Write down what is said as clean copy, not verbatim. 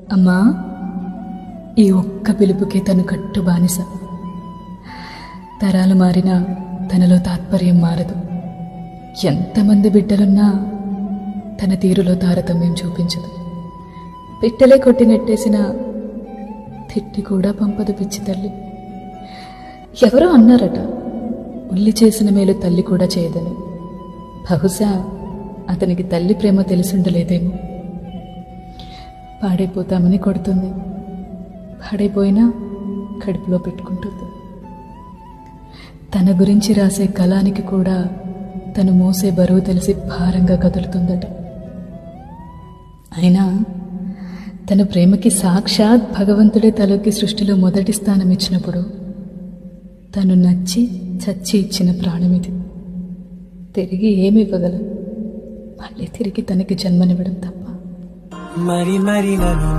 అమ్మా, ఈ ఒక్క పిలుపుకే తను కట్టు బానిస. తరాలు మారినా తనలో తాత్పర్యం మారదు. ఎంతమంది బిడ్డలున్నా తన తీరులో తారతమ్యం చూపించదు. పిట్టలే కొట్టి నెట్టేసిన తిట్టి కూడా పంపదు పిచ్చి తల్లి. ఎవరో అన్నారట, ఉల్లి చేసిన మేలు తల్లి కూడా చేయదని. బహుశా అతనికి తల్లి ప్రేమ తెలిసుండలేదేమో. పాడైపోతామని కొడుతుంది, పాడైపోయినా కడుపులో పెట్టుకుంటుంది. తన గురించి రాసే కళానికి కూడా తను మోసే బరువు తెలిసి భారంగా కదులుతుందట. అయినా తన ప్రేమకి సాక్షాత్ భగవంతుడే తలొక్కి సృష్టిలో మొదటి స్థానం ఇచ్చినప్పుడు తను నచ్చి చచ్చి ఇచ్చిన ప్రాణమిది. తిరిగి ఏమి ఇవ్వగలం? మళ్ళీ తిరిగి తనకి జన్మనివ్వడం తప్ప. మరి